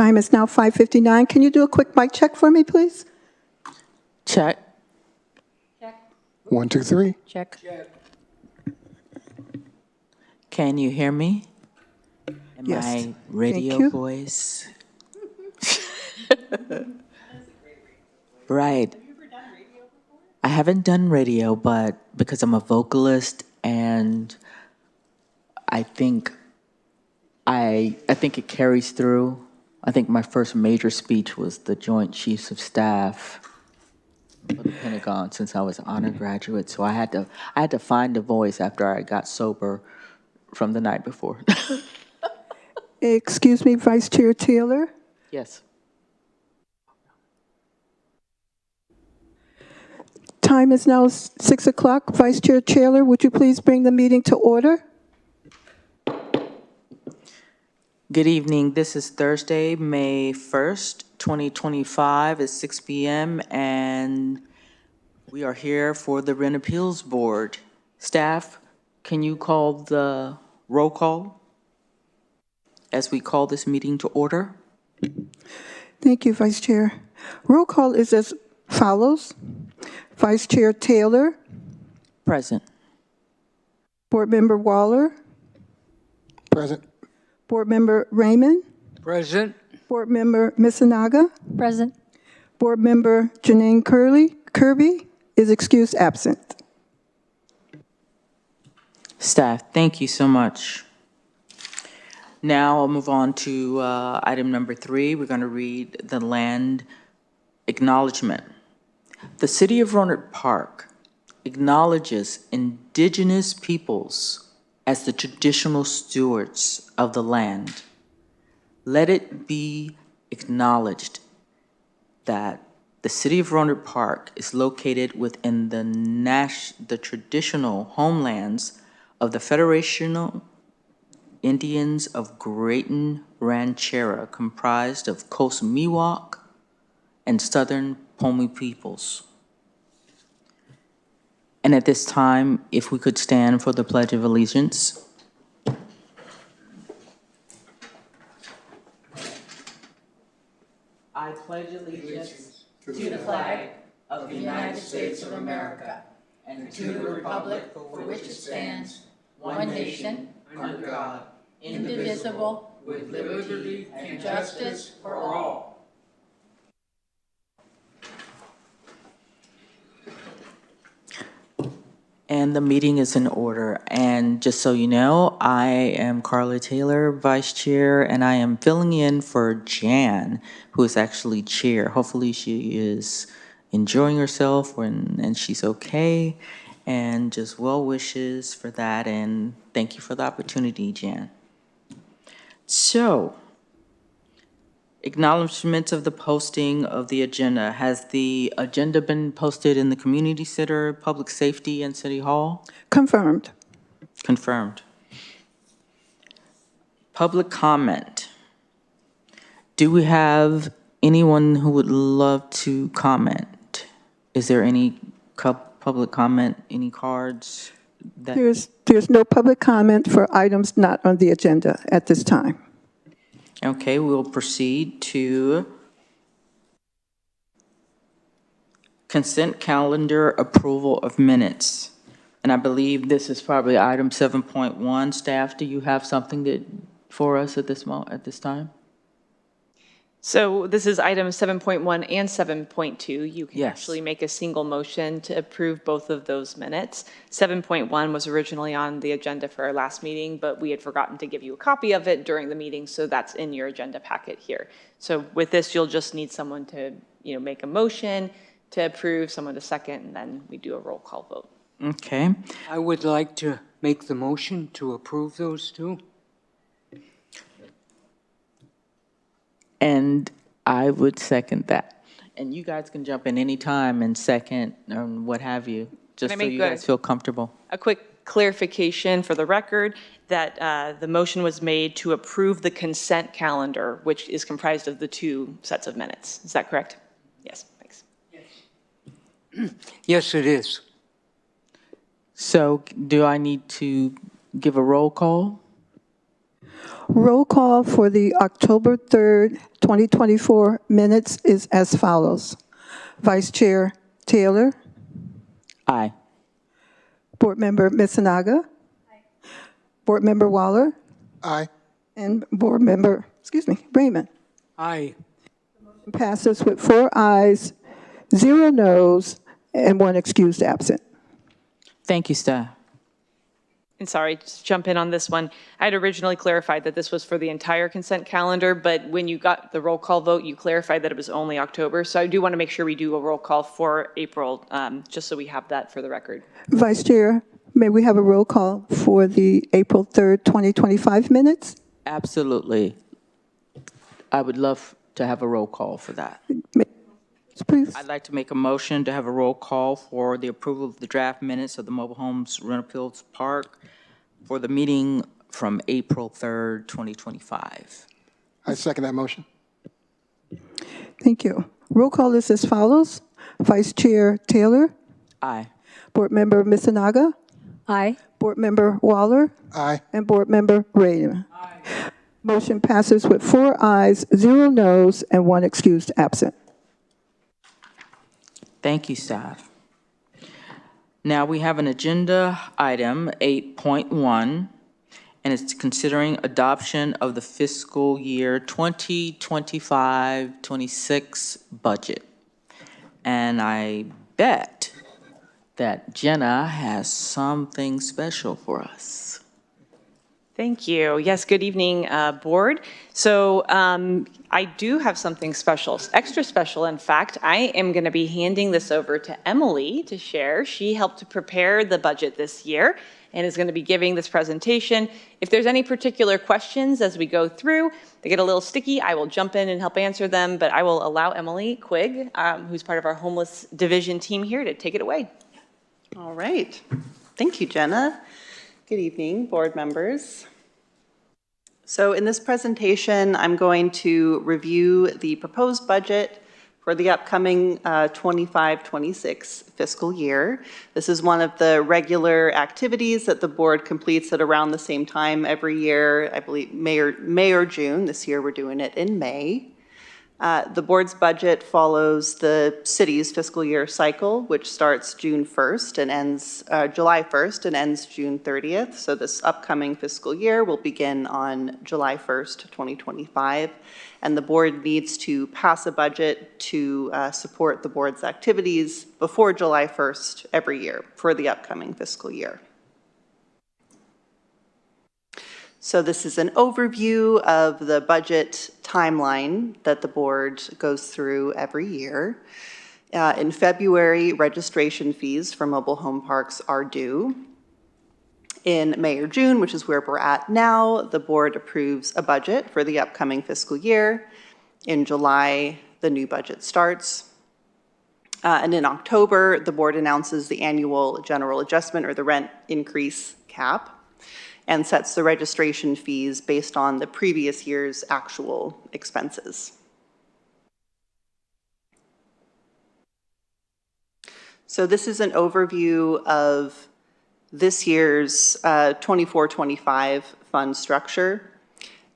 Time is now 5:59. Can you do a quick mic check for me, please? Check. Check. 1, 2, 3. Check. Can you hear me? In Yes. my radio you. voice? Right. I haven't done radio, but because I'm a vocalist and I think it carries through. I think my first major speech was the Joint Chiefs of Staff for the Pentagon since I was an honor graduate. So I had to find a voice after I got sober from the night before. Excuse me, Vice Chair Taylor. Yes. Time is now 6 o'clock. Vice Chair Taylor, would you please bring the meeting to order? Good evening. This is Thursday, May 1st, 2025 at 6 p.m. and we are here for the Rent Appeals Board. Staff, can you call the roll call as we call this meeting to order? Thank you, Vice Chair. Roll call is as follows. Vice Chair Taylor, Present. Board Member Waller, Present. Board Member Raymond, Present. Board Member Misinaga, Present. Board Member Janine Kirby is excused absent. Staff, thank you so much. Now I'll move on to item number 3. We're going to read the land acknowledgement. The City of Rohnert Park acknowledges indigenous peoples as the traditional stewards of the land. Let it be acknowledged that the City of Rohnert Park is located within the traditional homelands of the Federational Indians of Greater Ranchera, comprised of Coast Miwok and Southern Pomi peoples. And at this time, if we could stand for the Pledge of Allegiance. I pledge allegiance To the flag of the United States of America and to the republic for which it stands, one nation, under God, indivisible, with liberty and justice for all. And the meeting is in order. And just so you know, I am Carla Taylor, Vice Chair, and I am filling in for Jan, who is actually Chair. Hopefully she is enjoying herself and she's okay. And just well wishes for that. And thank you for the opportunity, Jan. So, acknowledgements of the posting of the agenda. Has the agenda been posted in the Community Center, Public Safety, and City Hall? Confirmed. Confirmed. Public comment. Do we have anyone who would love to comment? Is there any public comment, any cards? There's no public comment for items not on the agenda at this time. Okay, we'll proceed to consent calendar approval of minutes. And I believe this is probably item 7.1. Staff, do you have something for us at this time? So this is item 7.1 and 7.2. You can Yes. actually make a single motion to approve both of those minutes. 7.1 was originally on the agenda for our last meeting, but we had forgotten to give you a copy of it during the meeting, so that's in your agenda packet here. So with this, you'll just need someone to, make a motion to approve, someone to second, and then we do a roll call vote. Okay. I would like to make the motion to approve those two. And I would second that. And you guys can jump in any time and second or what have you, just Can I so make you guys feel comfortable. A quick clarification for the record that the motion was made to approve the consent calendar, which is comprised of the 2 sets of minutes. Is that correct? Yes, thanks. Yes, it is. So do I need to give a roll call? Roll call for the October 3rd, 2024 minutes is as follows. Vice Chair Taylor, Aye. Board Member Misinaga, Board Member Waller, Aye. and Board Member, Raymond. Aye. Passes with 4 ayes, 0 noes, and 1 excused absent. Thank you, staff. And sorry, just to jump in on this one. I had originally clarified that this was for the entire consent calendar, but when you got the roll call vote, you clarified that it was only October. So I do want to make sure we do a roll call for April, just so we have that for the record. Vice Chair, may we have a roll call for the April 3rd, 2025 minutes? Absolutely. I would love to have a roll call for that. Please. I'd like to make a motion to have a roll call for the approval of the draft minutes of the Mobile Homes Reynolds Park for the meeting from April 3rd, 2025. I second that motion. Thank you. Roll call is as follows. Vice Chair Taylor, Aye. Board Member Misinaga, Aye. Board Member Waller, Aye. and Board Member Raymond. Motion passes with 4 ayes, 0 noes, and 1 excused absent. Thank you, staff. Now we have an agenda item 8.1, and it's considering adoption of the fiscal year 2025-26 budget. And I bet that Jenna has something special for us. Thank you. Yes, good evening, board. So I do have something special, extra special, in fact. I am going to be handing this over to Emily to share. She helped to prepare the budget this year and is going to be giving this presentation. If there's any particular questions as we go through, they get a little sticky, I will jump in and help answer them, but I will allow Emily Quigg, who's part of our homeless division team here, to take it away. All right. Thank you, Jenna. Good evening, board members. So in this presentation, I'm going to review the proposed budget for the upcoming 25-26 fiscal year. This is one of the regular activities that the board completes at around the same time every year, I believe May or June. This year we're doing it in May. The board's budget follows the city's fiscal year cycle, which starts June 1st and ends July 1st and ends June 30th. So this upcoming fiscal year will begin on July 1st, 2025. And the board needs to pass a budget to support the board's activities before July 1st every year for the upcoming fiscal year. So this is an overview of the budget timeline that the board goes through every year. In February, registration fees for mobile home parks are due. In May or June, which is where we're at now, the board approves a budget for the upcoming fiscal year. In July, the new budget starts. And in October, the board announces the annual general adjustment or the rent increase cap, and sets the registration fees based on the previous year's actual expenses. So this is an overview of this year's 24-25 fund structure.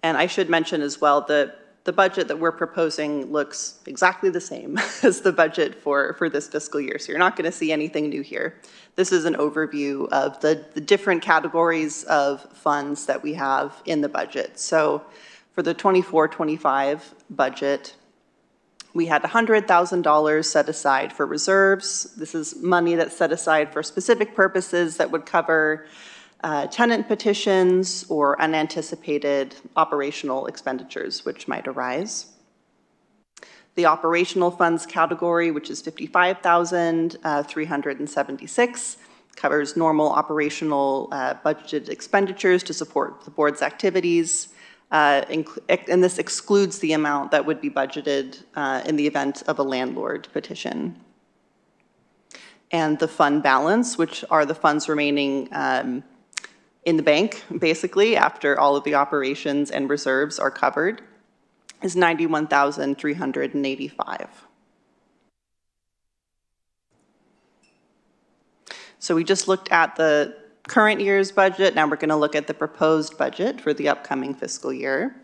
And I should mention as well that the budget that we're proposing looks exactly the same as the budget for this fiscal year. So you're not going to see anything new here. This is an overview of the different categories of funds that we have in the budget. So for the 24-25 budget, we had $100,000 set aside for reserves. This is money that's set aside for specific purposes that would cover tenant petitions or unanticipated operational expenditures which might arise. The operational funds category, which is $55,376, covers normal operational budgeted expenditures to support the board's activities, and this excludes the amount that would be budgeted in the event of a landlord petition. And the fund balance, which are the funds remaining in the bank, basically, after all of the operations and reserves are covered, is $91,385. So we just looked at the current year's budget. Now we're going to look at the proposed budget for the upcoming fiscal year.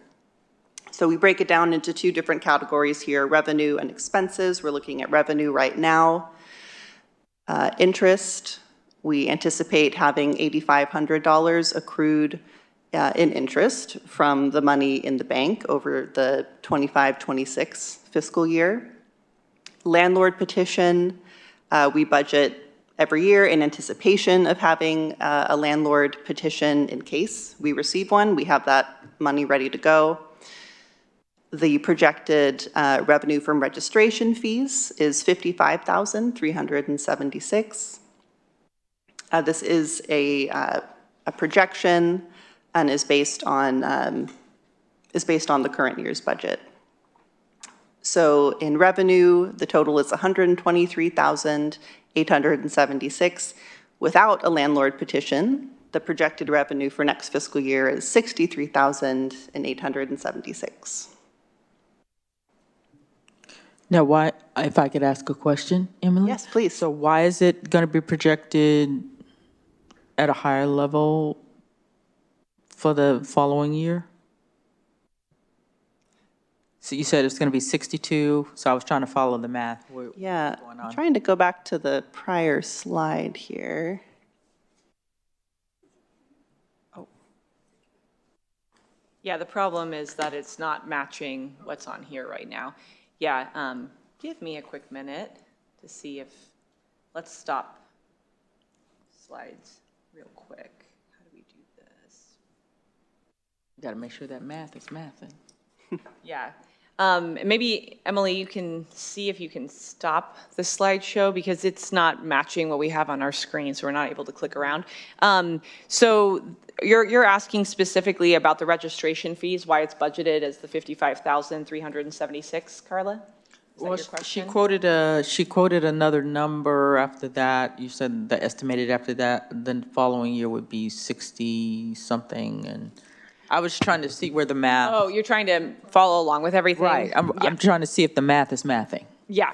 So we break it down into two different categories here, revenue and expenses. We're looking at revenue right now. Interest, we anticipate having $8,500 accrued in interest from the money in the bank over the 25-26 fiscal year. Landlord petition, we budget every year in anticipation of having a landlord petition in case we receive one. We have that money ready to go. The projected revenue from registration fees is $55,376. This is a projection and is based on the current year's budget. So in revenue, the total is $123,876. Without a landlord petition, the projected revenue for next fiscal year is $63,876. Now, why, if I could ask a question, Emily? Yes, please. So why is it going to be projected at a higher level for the following year? So you said it's going to be 62, so I was trying to follow the math. Yeah, What's going I'm on? trying to go back to the prior slide here. Yeah, the problem is that it's not matching what's on here right now. Yeah, give me a quick minute to see if, let's stop slides real quick. How do we do this? Got to make sure that math is mathing. Yeah. Maybe, Emily, you can see if you can stop the slideshow because it's not matching what we have on our screen, so we're not able to click around. So you're asking specifically about the registration fees, why it's budgeted as the $55,376, Carla? Is that Well, your she question? she quoted another number after that. You said the estimated after that, then the following year would be 60 something, and I was trying to see where the math. Oh, you're trying to follow along with everything? Right. I'm Yeah. trying to see if the math is mathing. Yeah.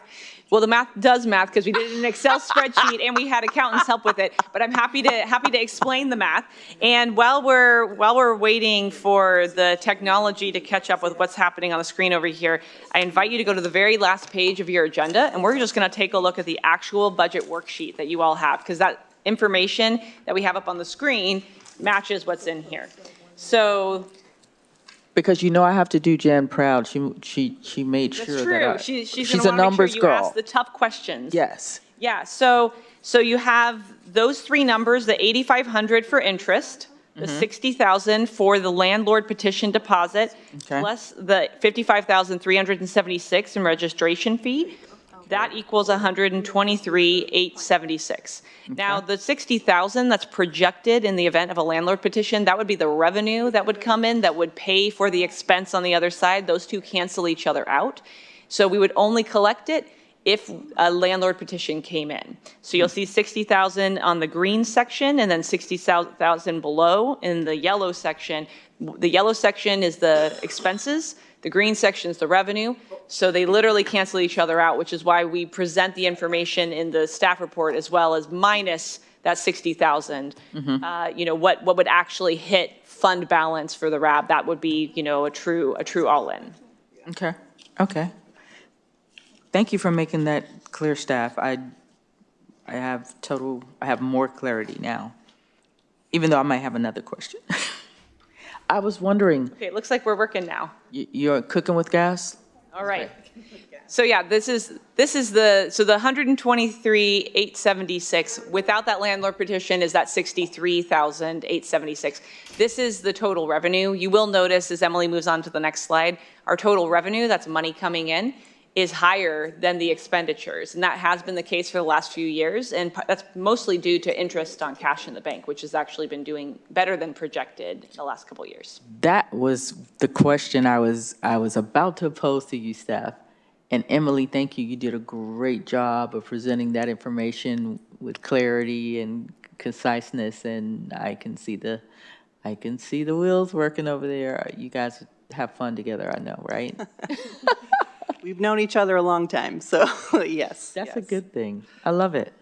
Well, the math does math because we did it in an Excel spreadsheet and we had accountants help with it. But I'm happy to explain the math. And while we're waiting for the technology to catch up with what's happening on the screen over here, I invite you to go to the very last page of your agenda, and we're just going to take a look at the actual budget worksheet that you all have, because that information that we have up on the screen matches what's in here. So Because I have to do Jan proud. She made that's sure true. that She's she's going a to want to make numbers sure you girl. ask the tough questions. Yes. Yeah, so you have those three numbers, the 8,500 for interest, the 60,000 for the landlord petition deposit, Okay. plus the 55,376 in registration fee. That equals 123,876. Now, the 60,000 that's projected in the event of a landlord petition, that would be the revenue that would come in that would pay for the expense on the other side. Those two cancel each other out. So we would only collect it if a landlord petition came in. So you'll see 60,000 on the green section and then 60,000 below in the yellow section. The yellow section is the expenses. The green section is the revenue. So they literally cancel each other out, which is why we present the information in the staff report as well as minus that 60,000. What would actually hit fund balance for the RAB? That would be, a true all-in. Okay. Okay. Thank you for making that clear, staff. I have more clarity now, even though I might have another question. I was wondering, Okay, it looks like we're working now. you're cooking with gas? All right. So yeah, this is the 123,876 without that landlord petition is that 63,876. This is the total revenue. You will notice as Emily moves on to the next slide, our total revenue, that's money coming in, is higher than the expenditures. And that has been the case for the last few years. And that's mostly due to interest on cash in the bank, which has actually been doing better than projected the last couple of years. That was the question I was about to pose to you, staff. And Emily, thank you. You did a great job of presenting that information with clarity and conciseness. And I can see the wheels working over there. You guys have fun together, I know, right? We've known each other a long time, so yes. That's a yes. good thing. I love it.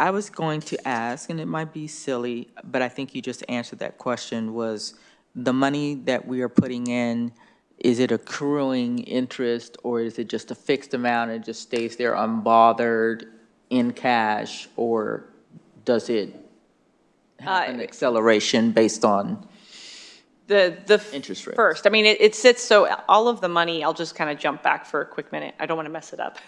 I was going to ask, and it might be silly, but I think you just answered that question, was the money that we are putting in, is it accruing interest, or is it just a fixed amount and it just stays there unbothered in cash, or does it have an acceleration based on The interest rates? first, I mean, it sits, so all of the money, I'll just kind of jump back for a quick minute. I don't want to mess it up.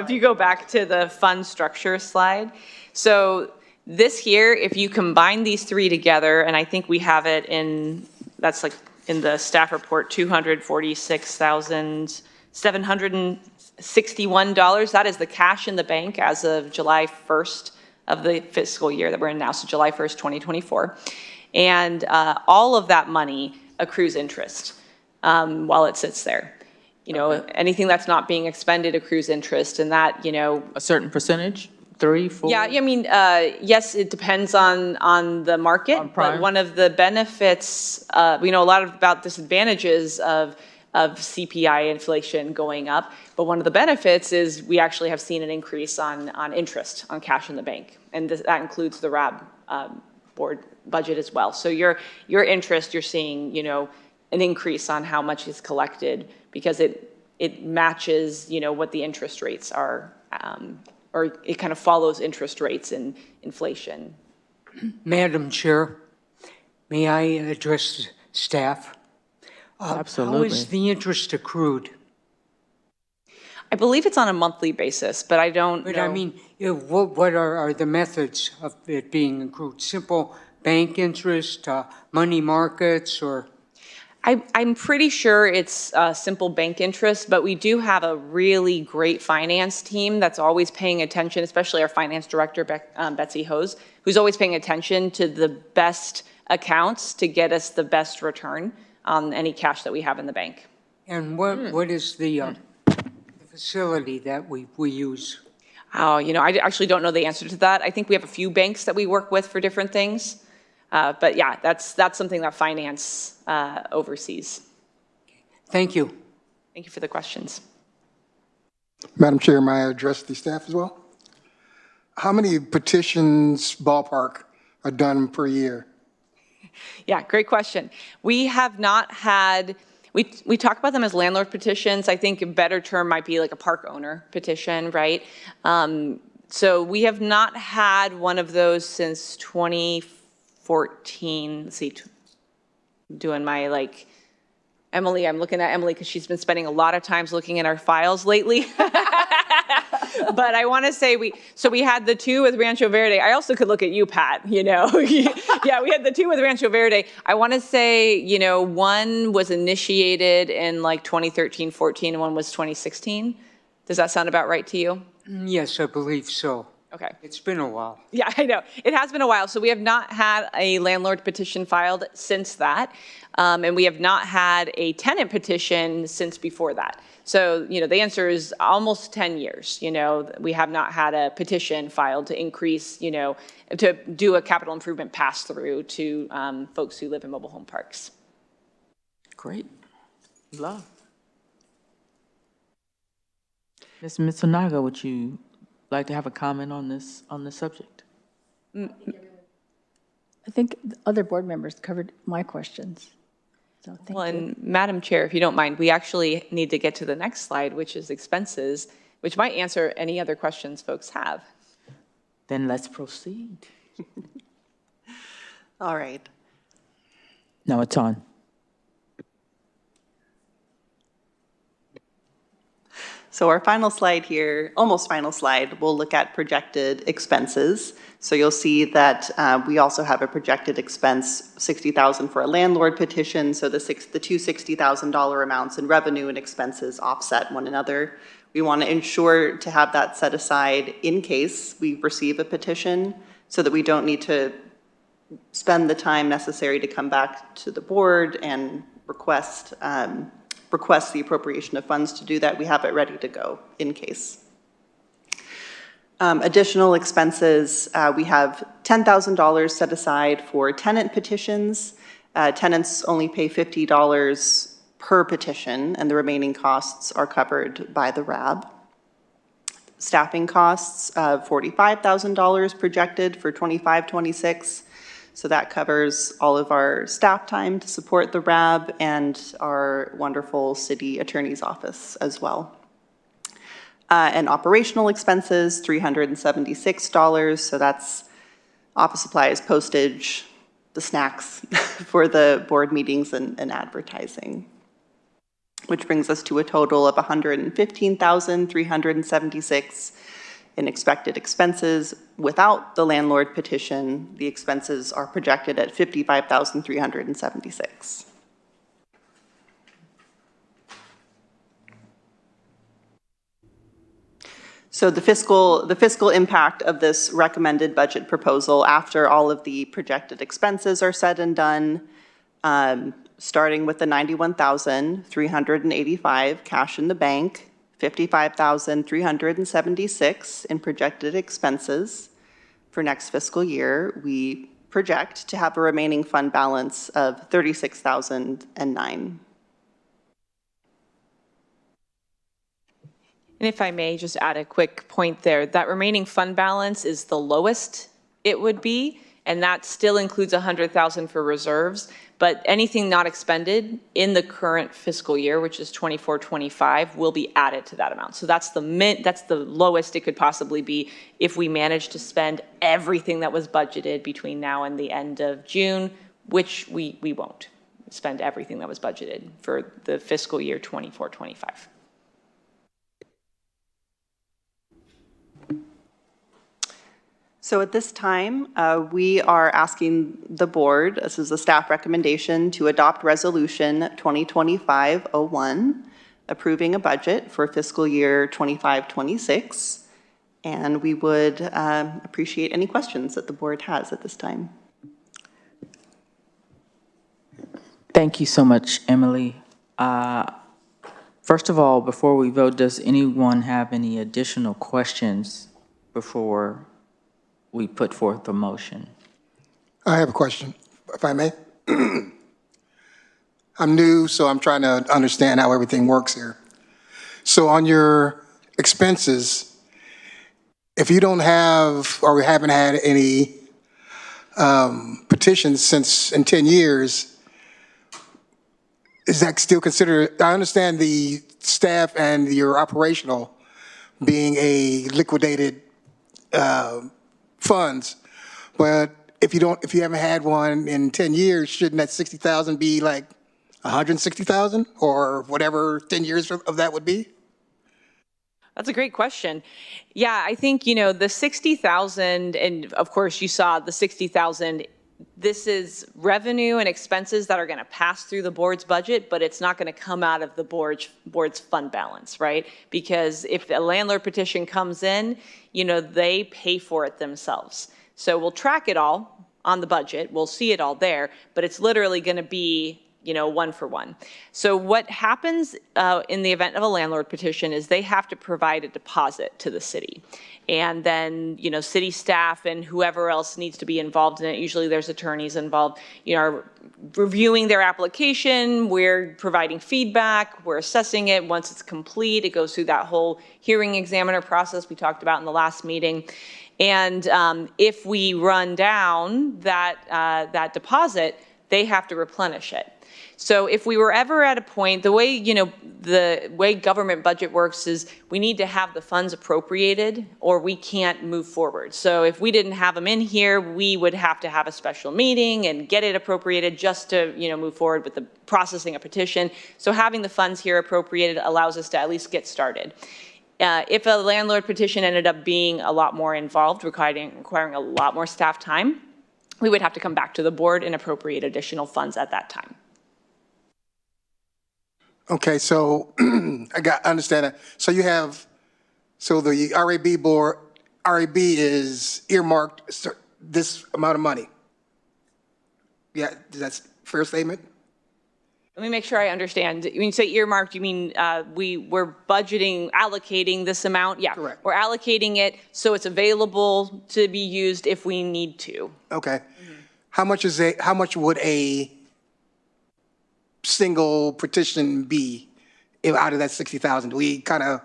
If you go back to the fund structure slide. So this here, if you combine these three together, and I think we have it in, that's like in the staff report, $246,761. That is the cash in the bank as of July 1st of the fiscal year that we're in now, so July 1st, 2024. And all of that money accrues interest while it sits there. You know, anything that's not being expended accrues interest, and that, you know. A certain percentage? 3, 4? Yeah, I mean, yes, it depends on the market. On prime. But one of the benefits, we know a lot about disadvantages of CPI inflation going up, but one of the benefits is we actually have seen an increase on interest, on cash in the bank. And that includes the RAB board budget as well. So your interest, you're seeing, you know, an increase on how much is collected because it matches, you know, what the interest rates are, or it kind of follows interest rates and inflation. Madam Chair, may I address staff? Absolutely. How is the interest accrued? I believe it's on a monthly basis, but I don't But know. I mean, what are the methods of it being accrued? Simple bank interest, money markets, or? I'm pretty sure it's simple bank interest, but we do have a really great finance team that's always paying attention, especially our finance director, Betsy Hose, who's always paying attention to the best accounts to get us the best return on any cash that we have in the bank. And what is the facility that we use? Oh, you know, I actually don't know the answer to that. I think we have a few banks that we work with for different things. But yeah, that's something that finance oversees. Thank you. Thank you for the questions. Madam Chair, may I address the staff as well? How many petitions ballpark are done per year? Yeah, great question. We have not had, we talk about them as landlord petitions. I think a better term might be like a park owner petition, right? So we have not had one of those since 2014. Let's see, doing my like, Emily, I'm looking at Emily because she's been spending a lot of times looking at our files lately. But I want to say we had the two with Rancho Verde. I also could look at you, Pat, you know. Yeah, we had the two with Rancho Verde. I want to say, you know, one was initiated in like 2013, 14, and one was 2016. Does that sound about right to you? Yes, I believe so. Okay. It's been a while. Yeah, I know. It has been a while. So we have not had a landlord petition filed since that. And we have not had a tenant petition since before that. So, you know, the answer is almost 10 years. You know, we have not had a petition filed to increase, you know, to do a capital improvement pass through to folks who live in mobile home parks. Great. Love. Ms. Mitsunaga, would you like to have a comment on this subject? I think the other board members covered my questions. So thank Well, you. and Madam Chair, if you don't mind, we actually need to get to the next slide, which is expenses, which might answer any other questions folks have. Then let's proceed. All right. Now it's on. So our final slide here, almost final slide, we'll look at projected expenses. So you'll see that we also have a projected expense, $60,000 for a landlord petition. So the two $60,000 amounts in revenue and expenses offset one another. We want to ensure to have that set aside in case we receive a petition so that we don't need to spend the time necessary to come back to the board and request the appropriation of funds to do that. We have it ready to go in case. Additional expenses, we have $10,000 set aside for tenant petitions. Tenants only pay $50 per petition, and the remaining costs are covered by the RAB. staffing costs of $45,000 projected for 25-26. So that covers all of our staff time to support the RAB and our wonderful city attorney's office as well. And operational expenses, $376. So that's office supplies, postage, the snacks for the board meetings and advertising, which brings us to a total of $115,376 in expected expenses. Without the landlord petition, the expenses are projected at $55,376. So the fiscal impact of this recommended budget proposal after all of the projected expenses are said and done, starting with the $91,385 cash in the bank, $55,376 in projected expenses for next fiscal year, we project to have a remaining fund balance of $36,009. And if I may just add a quick point there, that remaining fund balance is the lowest it would be, and that still includes $100,000 for reserves, but anything not expended in the current fiscal year, which is 24-25, will be added to that amount. So that's the lowest it could possibly be if we manage to spend everything that was budgeted between now and the end of June, which we won't spend everything that was budgeted for the fiscal year 24-25. So at this time, we are asking the board, this is a staff recommendation, to adopt Resolution 2025-01, approving a budget for fiscal year 25-26. And we would appreciate any questions that the board has at this time. Thank you so much, Emily. First of all, before we vote, does anyone have any additional questions before we put forth a motion? I have a question, if I may. I'm new, so I'm trying to understand how everything works here. So on your expenses, if you don't have, or we haven't had any petitions since in 10 years, is that still considered, I understand the staff and your operational being a liquidated funds, but if you haven't had one in 10 years, shouldn't that 60,000 be like 160,000 or whatever 10 years of that would be? That's a great question. Yeah, I think, the 60,000, and of course you saw the 60,000, this is revenue and expenses that are going to pass through the board's budget, but it's not going to come out of the board's fund balance, right? Because if a landlord petition comes in, they pay for it themselves. So we'll track it all on the budget. We'll see it all there, but it's literally going to be, one for one. So what happens in the event of a landlord petition is they have to provide a deposit to the city. And then, city staff and whoever else needs to be involved in it, usually there's attorneys involved, are reviewing their application, we're providing feedback, we're assessing it. Once it's complete, it goes through that whole hearing examiner process we talked about in the last meeting. And if we run down that deposit, they have to replenish it. So if we were ever at a point, the way government budget works is we need to have the funds appropriated or we can't move forward. So if we didn't have them in here, we would have to have a special meeting and get it appropriated just to, move forward with the processing a petition. So having the funds here appropriated allows us to at least get started. If a landlord petition ended up being a lot more involved, requiring a lot more staff time, we would have to come back to the board and appropriate additional funds at that time. Okay, so I understand that. So the RAB is earmarked this amount of money. Yeah, that's a fair statement? Let me make sure I understand. When you say earmarked, you mean we're allocating this amount? Yeah, correct. We're allocating it so it's available to be used if we need to. Okay. Mm-hmm. How much would a single petition be out of that 60,000? Do we kind of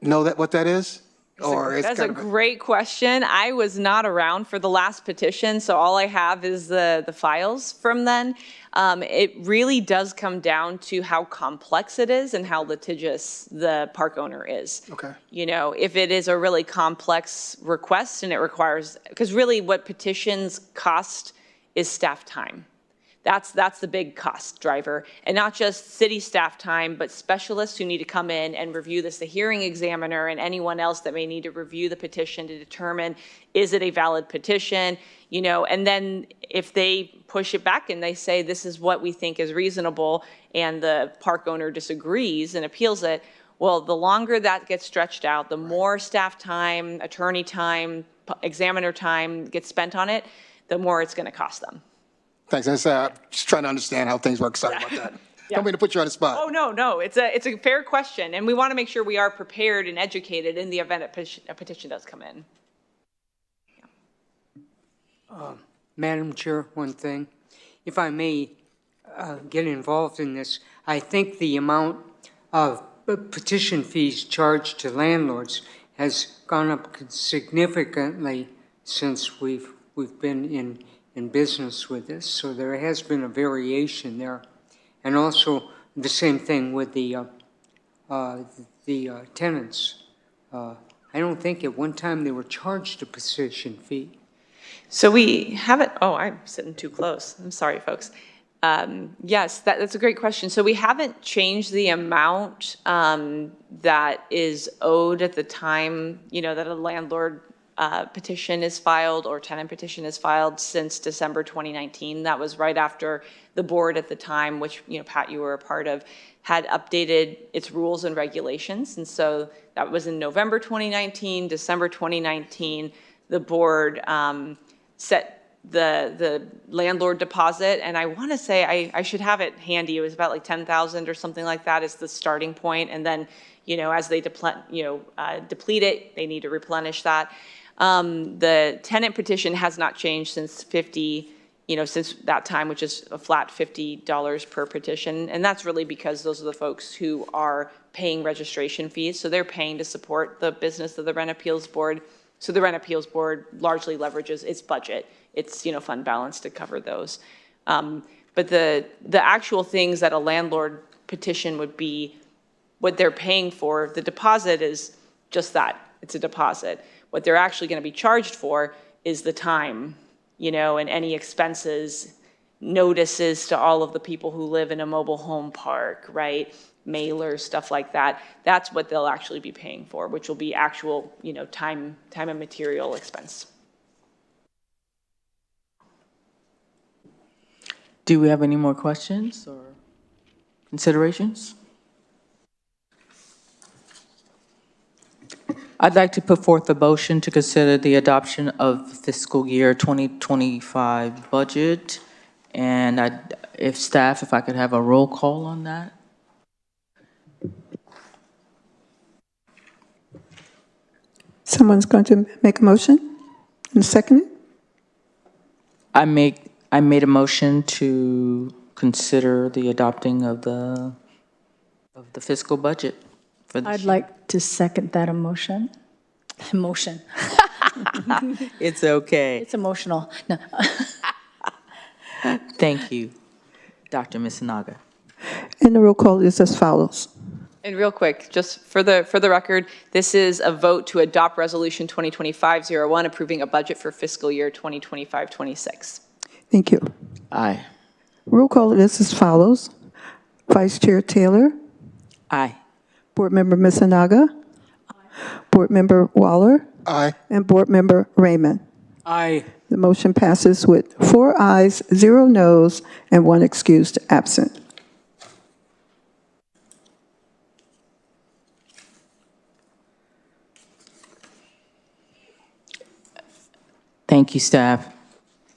know what that is? Or it's That's kind a of great question. I was not around for the last petition, so all I have is the files from then. It really does come down to how complex it is and how litigious the park owner is. Okay. You know, if it is a really complex request and it requires, because really what petitions cost is staff time. That's the big cost driver, and not just city staff time, but specialists who need to come in and review this, the hearing examiner and anyone else that may need to review the petition to determine, is it a valid petition, you know, and then if they push it back and they say this is what we think is reasonable and the park owner disagrees and appeals it, well, the longer that gets stretched out, the more staff time, attorney time, examiner time gets spent on it, the more it's going to cost them. Thanks. I'm just trying to understand how things work. Sorry about that. Yeah. Don't mean to put you on the spot. Oh, no, it's a fair question, and we want to make sure we are prepared and educated in the event a petition does come in. Madam Chair, one thing. If I may get involved in this, I think the amount of petition fees charged to landlords has gone up significantly since we've been in business with this. So there has been a variation there. And also the same thing with the tenants. I don't think at one time they were charged a petition fee. So we haven't, oh, I'm sitting too close. I'm sorry, folks. Yes, that's a great question. So we haven't changed the amount that is owed at the time, you know, that a landlord petition is filed or tenant petition is filed since December 2019. That was right after the board at the time, which, you know, Pat, you were a part of, had updated its rules and regulations. And so that was in November 2019, December 2019, the board set the landlord deposit. And I want to say, I should have it handy. It was about like 10,000 or something like that is the starting point. And then, you know, as they deplete it, they need to replenish that. The tenant petition has not changed since since that time, which is a flat $50 per petition. And that's really because those are the folks who are paying registration fees. So they're paying to support the business of the Rent Appeals Board. So the Rent Appeals Board largely leverages its budget, its, you know, fund balance to cover those. But the actual things that a landlord petition would be, what they're paying for, the deposit is just that, it's a deposit. What they're actually going to be charged for is the time, you know, and any expenses, notices to all of the people who live in a mobile home park, right? Mailers, stuff like that. That's what they'll actually be paying for, which will be actual, you know, time and material expense. Do we have any more questions or considerations? I'd like to put forth a motion to consider the adoption of fiscal year 2025 budget. And if I could have a roll call on that. Someone's going to make a motion and second it? I made a motion to consider the adopting of the fiscal budget for this I'd year. like to second that emotion. It's okay. It's emotional. No. Thank you, Dr. Misinaga. And the roll call is as follows. And real quick, just for the record, this is a vote to adopt Resolution 2025-01, approving a budget for fiscal year 2025-26. Thank you. Aye. Roll call is as follows. Vice Chair Taylor, Aye. Board Member Misinaga, Board Member Waller, Aye. and Board Member Raymond. Aye. The motion passes with 4 ayes, 0 noes, and 1 excused absent. Thank you, staff.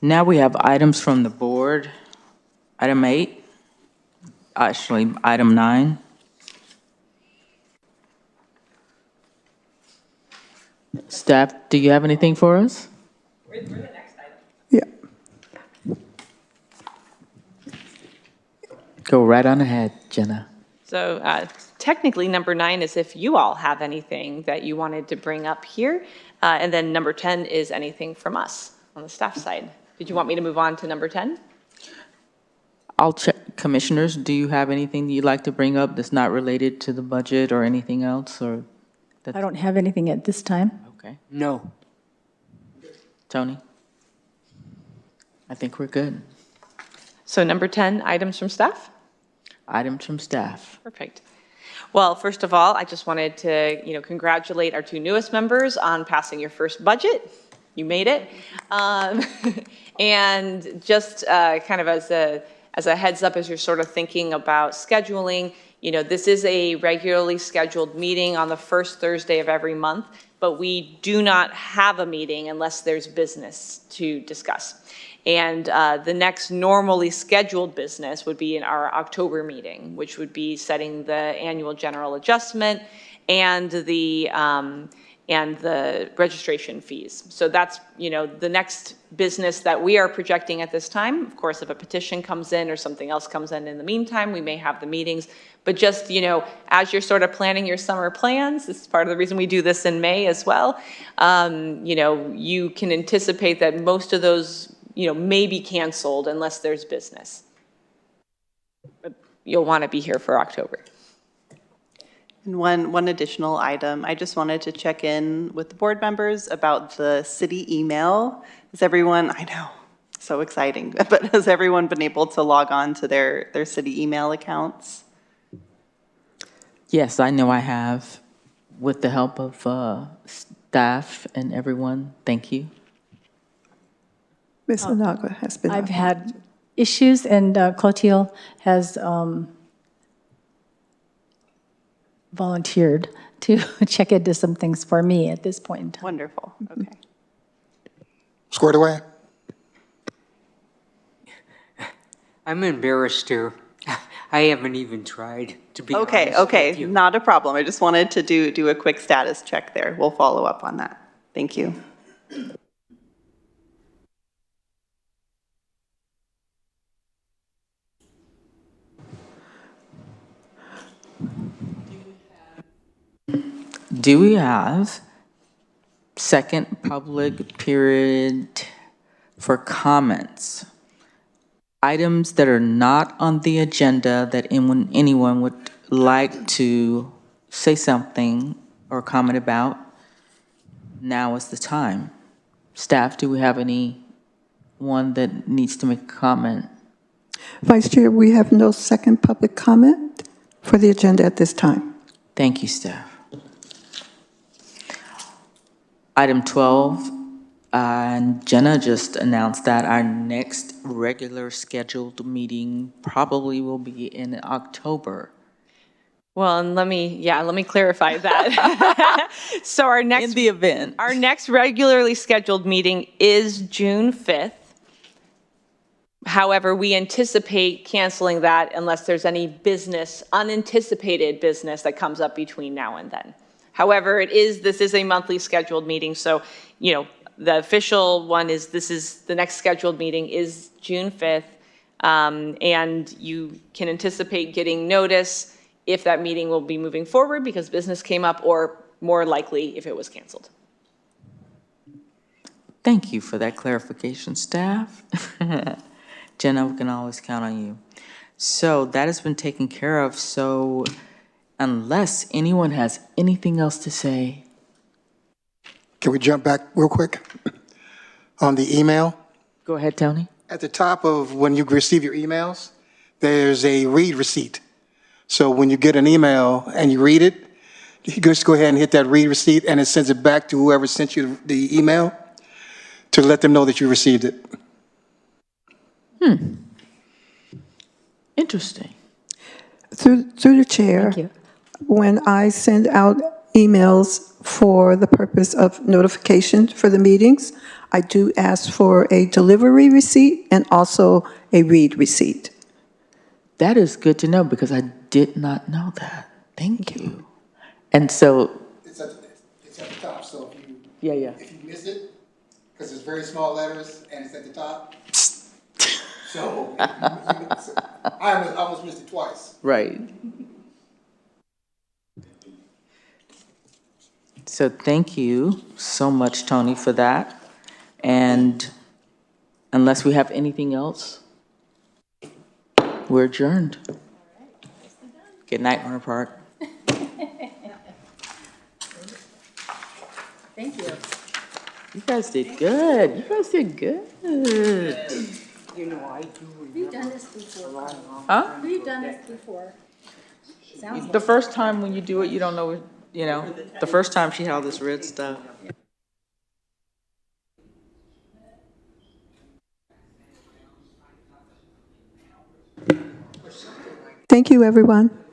Now we have items from the board. Item 8, actually, item 9. Staff, do you have anything for us? We're the next item. Yeah. Go right on ahead, Jenna. So technically, number 9 is if you all have anything that you wanted to bring up here. And then number 10 is anything from us on the staff side. Did you want me to move on to number 10? I'll check. Commissioners, do you have anything you'd like to bring up that's not related to the budget or anything else, or? I don't have anything at this time. Okay. No. Tony? I think we're good. So number 10, items from staff? Items from staff. Perfect. Well, first of all, I just wanted to, congratulate our 2 newest members on passing your first budget. You made it. And just kind of as a heads up, as you're sort of thinking about scheduling, this is a regularly scheduled meeting on the first Thursday of every month, but we do not have a meeting unless there's business to discuss. And the next normally scheduled business would be in our October meeting, which would be setting the annual general adjustment and the registration fees. So that's, the next business that we are projecting at this time. Of course, if a petition comes in or something else comes in the meantime, we may have the meetings. But just, as you're sort of planning your summer plans, this is part of the reason we do this in May as well, you can anticipate that most of those may be canceled unless there's business. But you'll want to be here for October. And one additional item, I just wanted to check in with the board members about the city email. Has everyone, I know, so exciting, but has everyone been able to log on to their city email accounts? Yes, I know I have, with the help of staff and everyone. Thank you. Ms. Onaga has been. I've had issues, and Clotilde has volunteered to check into some things for me at this point in time. Wonderful, okay. Squared away? I'm embarrassed here. I haven't even tried, to be honest with Okay, you. not a problem. I just wanted to do a quick status check there. We'll follow up on that. Thank you. Do we have second public period for comments? Items that are not on the agenda that anyone would like to say something or comment about, now is the time. Staff, do we have anyone that needs to make a comment? Vice Chair, we have no second public comment for the agenda at this time. Thank you, staff. Item 12, and Jenna just announced that our next regular scheduled meeting probably will be in October. Well, and let me clarify that. So our In next the event. Our next regularly scheduled meeting is June 5th. However, we anticipate canceling that unless there's any unanticipated business that comes up between now and then. However, this is a monthly scheduled meeting, so, the official one is, the next scheduled meeting is June 5th, and you can anticipate getting notice if that meeting will be moving forward because business came up, or more likely if it was canceled. Thank you for that clarification, staff. Jenna, we can always count on you. So that has been taken care of. So unless anyone has anything else to say. Can we jump back real quick on the email? Go ahead, Tony. At the top of when you receive your emails, there's a read receipt. So when you get an email and you read it, you just go ahead and hit that read receipt and it sends it back to whoever sent you the email to let them know that you received it. Interesting. Through the chair, Thank you. when I send out emails for the purpose of notification for the meetings, I do ask for a delivery receipt and also a read receipt. That is good to know because I did not know that. Thank you. And so, It's at the top, so yeah. if you miss it, because it's very small letters and it's at the top. So I almost missed it twice. Right. So thank you so much, Tony, for that. And unless we have anything else, we're adjourned. Good night, Rohnert Park. Thank you. You guys did good. You guys did good. You know, I do We've done this before. Huh? We've done this before. Sounds The first time when you do it, you don't know, you know, the first time she had all this red stuff. Thank you, everyone.